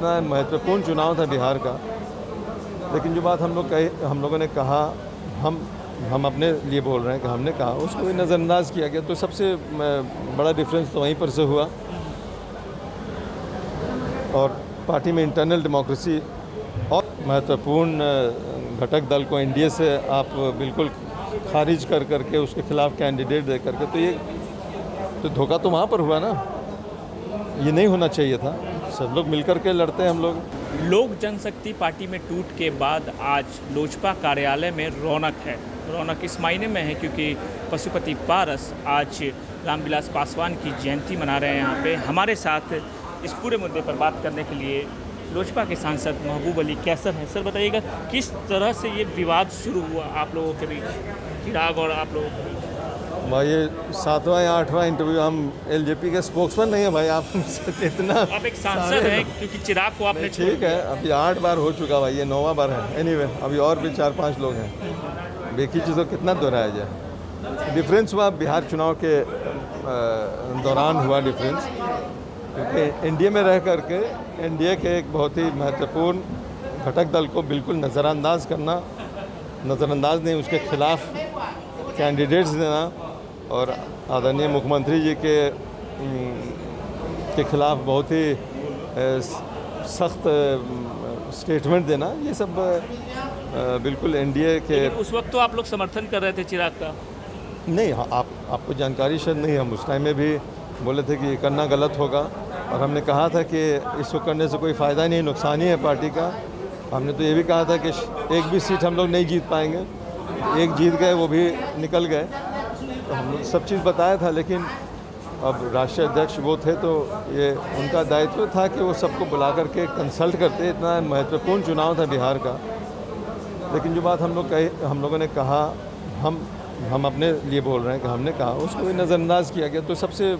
इतना महत्वपूर्ण चुनाव था बिहार का, लेकिन जो बात हम लोगों ने कहा, हम अपने लिए बोल रहे हैं कि हमने कहा, उसको भी नज़रअंदाज किया गया। तो सबसे बड़ा डिफरेंस तो वहीं पर से हुआ। और पार्टी में इंटरनल डेमोक्रेसी और महत्वपूर्ण घटक दल को एनडीए से आप बिल्कुल खारिज कर करके उसके खिलाफ कैंडिडेट दे करके, तो ये तो धोखा तो वहाँ पर हुआ ना, ये नहीं होना चाहिए था। सब लोग मिलकर के लड़ते हैं हम लोग। लोक जनशक्ति पार्टी में टूट के बाद आज लोजपा कार्यालय में रौनक है। रौनक इस मायने में है क्योंकि पशुपति पारस आज रामविलास पासवान की जयंती मना रहे हैं यहाँ पे। हमारे साथ इस पूरे मुद्दे पर बात करने के लिए लोजपा के सांसद महबूब अली कैसर हैं। सर बताइएगा, किस तरह से ये विवाद शुरू हुआ आप लोगों के बीच, चिराग और आप लोगों के बीच? भाई ये 7वां या 8वां इंटरव्यू, हम एलजेपी के स्पोक्समैन नहीं है भाई, आप इतना आप एक सांसद हैं क्योंकि चिराग को आपने ठीक है, अभी 8 बार हो चुका भाई, ये 9वां बार है। एनीवे अभी और भी 4-5 लोग हैं। एक ही चीज़ को कितना दोहराया जाए। डिफरेंस हुआ बिहार चुनाव के दौरान हुआ डिफरेंस, क्योंकि एनडीए में रह करके एनडीए के एक बहुत ही महत्वपूर्ण घटक दल को बिल्कुल नज़रअंदाज करना, नज़रअंदाज नहीं उसके खिलाफ कैंडिडेट्स देना, और आदरणीय मुख्यमंत्री जी के खिलाफ बहुत ही सख्त स्टेटमेंट देना, ये सब बिल्कुल एनडीए के। उस वक्त तो आप लोग समर्थन कर रहे थे चिराग का? नहीं, आपको जानकारी शायद नहीं, हम उस टाइम में भी बोले थे कि ये करना गलत होगा, और हमने कहा था कि इसको करने से कोई फ़ायदा नहीं, नुकसान ही है पार्टी का। हमने तो ये भी कहा था कि एक भी सीट हम लोग नहीं जीत पाएंगे, एक जीत गए वो भी निकल गए, तो हम सब चीज़ बताया था। लेकिन अब राष्ट्रीय अध्यक्ष वो थे, तो ये उनका दायित्व था कि वो सबको बुला करके कंसल्ट करते। इतना महत्वपूर्ण चुनाव था बिहार का, लेकिन जो बात हम लोगों ने कहा, हम अपने लिए बोल रहे हैं कि हमने कहा, उसको भी नज़रअंदाज किया गया। तो सबसे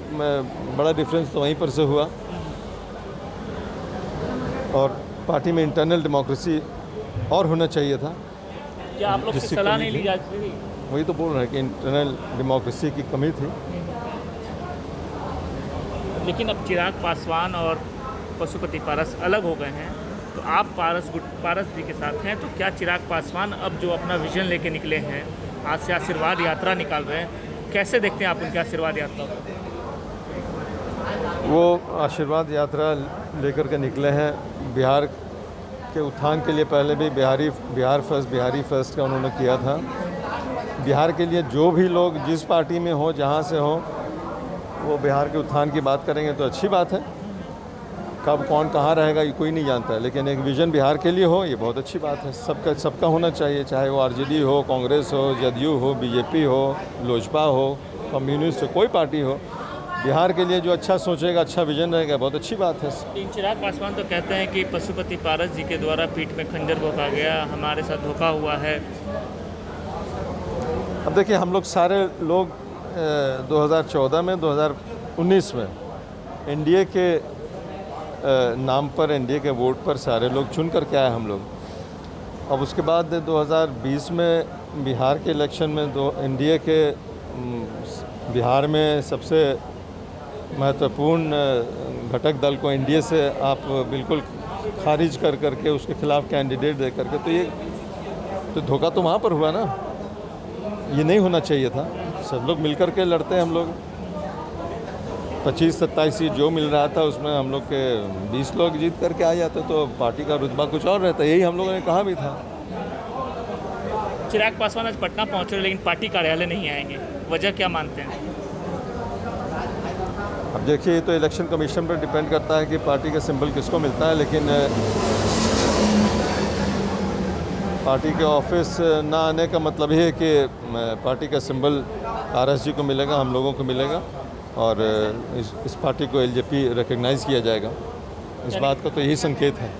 बड़ा डिफरेंस तो वहीं पर से हुआ। और पार्टी में इंटरनल डेमोक्रेसी और होना चाहिए था। क्या आप लोग से सलाह नहीं ली जाती थी? वही तो बोल रहे हैं कि इंटरनल डेमोक्रेसी की कमी थी। लेकिन अब चिराग पासवान और पशुपति पारस अलग हो गए हैं, तो आप पारस जी के साथ हैं, तो क्या चिराग पासवान अब जो अपना विजन लेके निकले हैं, आज से आशीर्वाद यात्रा निकाल रहे हैं, कैसे देखते हैं आप उनकी आशीर्वाद यात्रा को? वो आशीर्वाद यात्रा लेकर के निकले हैं बिहार के उत्थान के लिए। पहले भी बिहारी फर्स्ट का उन्होंने किया था। बिहार के लिए जो भी लोग जिस पार्टी में हो, जहाँ से हो, वो बिहार के उत्थान की बात करेंगे तो अच्छी बात है। कब कौन कहाँ रहेगा ये कोई नहीं जानता है, लेकिन एक विज़न बिहार के लिए हो, ये बहुत अच्छी बात है। सबका होना चाहिए, चाहे वो आरजेडी हो, कांग्रेस हो, जदयू हो, बीजेपी हो, लोजपा हो, कम्युनिस्ट हो, कोई पार्टी हो, बिहार के लिए जो अच्छा सोचेगा, अच्छा विजन रहेगा, बहुत अच्छी बात है। चिराग पासवान तो कहते हैं कि पशुपति पारस जी के द्वारा पीठ में खंजर भोंका गया, हमारे साथ धोखा हुआ है। अब देखिए, हम लोग सारे लोग 2014 में, 2019 में एनडीए के नाम पर, एनडीए के वोट पर सारे लोग चुन कर के आए हम लोग। अब उसके बाद 2020 में बिहार के इलेक्शन में एनडीए के बिहार में सबसे महत्वपूर्ण घटक दल को एनडीए से आप बिल्कुल खारिज कर करके उसके खिलाफ कैंडिडेट दे करके, तो ये तो धोखा तो वहाँ पर हुआ ना, ये नहीं होना चाहिए था। सब लोग मिलकर के लड़ते हैं हम लोग। 25-27 सीट जो मिल रहा था उसमें हम लोग के 20 लोग जीत करके आ जाते, तो पार्टी का रुतबा कुछ और रहता। यही हम लोगों ने कहा भी था। चिराग पासवान आज पटना पहुँच रहे, लेकिन पार्टी कार्यालय नहीं आएंगे, वजह क्या मानते हैं? अब देखिए, ये तो इलेक्शन कमीशन पर डिपेंड करता है कि पार्टी का सिंबल किसको मिलता है, लेकिन पार्टी के ऑफिस ना आने का मतलब ये है कि पार्टी का सिंबल पारस जी को मिलेगा, हम लोगों को मिलेगा, और इस पार्टी को एलजेपी रिकग्नाइज़ किया जाएगा। इस बात का तो यही संकेत है।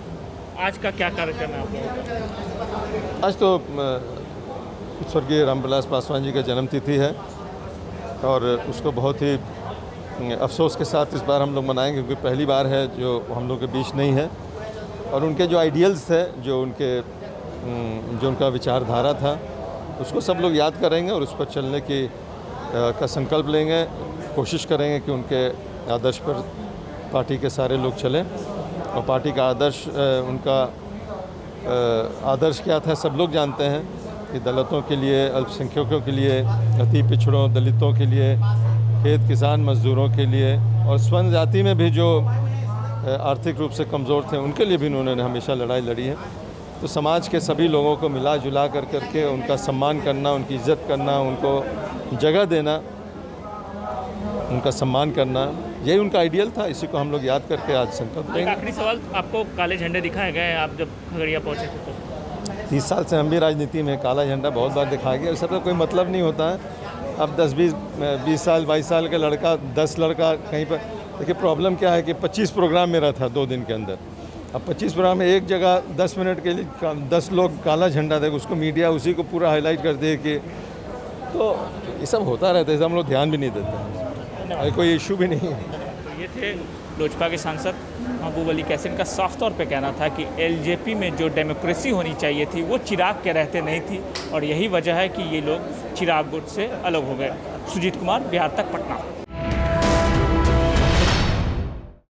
आज का क्या कार्यक्रम है आप लोगों का? आज तो स्वर्गीय रामविलास पासवान जी का जन्मतिथि है, और उसको बहुत ही अफसोस के साथ इस बार हम लोग मनाएंगे, क्योंकि पहली बार है जो हम लोग के बीच नहीं है। और उनके जो आइडियल्स थे, जो उनका विचारधारा था, उसको सब लोग याद करेंगे और उस पर चलने का संकल्प लेंगे। कोशिश करेंगे कि उनके आदर्श पर पार्टी के सारे लोग चलें। और पार्टी का आदर्श उनका आदर्श क्या था सब लोग जानते हैं कि दलितों के लिए, अल्पसंख्यकों के लिए, अति पिछड़ों दलितों के लिए, खेत किसान मजदूरों के लिए और स्वर्ण जाति में भी जो आर्थिक रूप से कमज़ोर थे उनके लिए भी उन्होंने हमेशा लड़ाई लड़ी है। तो समाज के सभी लोगों को मिला जुला करके उनका सम्मान करना, उनकी इज़्ज़त करना, उनको जगह देना, उनका सम्मान करना, यही उनका आइडियल था। इसी को हम लोग याद करके आज संकल्प एक लेंगे। आखिरी सवाल, आपको काले झंडे दिखाए गए आप जब खगड़िया पहुंचे थे तो? 30 साल से हम भी राजनीति में, काला झंडा बहुत बार दिखाया गया, उसका कोई मतलब नहीं होता है। अब 10-20 साल 22 साल का लड़का 10 लड़का कहीं पर, देखिए प्रॉब्लम क्या है कि 25 प्रोग्राम मेरा था 2 दिन के अंदर। अब 25 प्रोग्राम में एक जगह 10 मिनट के लिए 10 लोग काला झंडा देगा, उसको मीडिया उसी को पूरा हाईलाइट कर दे कि, तो ये सब होता रहता है, हम लोग ध्यान भी नहीं देते हैं, कोई इशू भी नहीं है। तो ये थे लोजपा के सांसद महबूब अली कैसर। इनका साफ तौर पे कहना था कि एलजेपी में जो डेमोक्रेसी होनी चाहिए थी वो चिराग के रहते नहीं थी और यही वजह है कि ये लोग चिराग गुट से अलग हो गए। सुजीत कुमार, बिहार तक, पटना।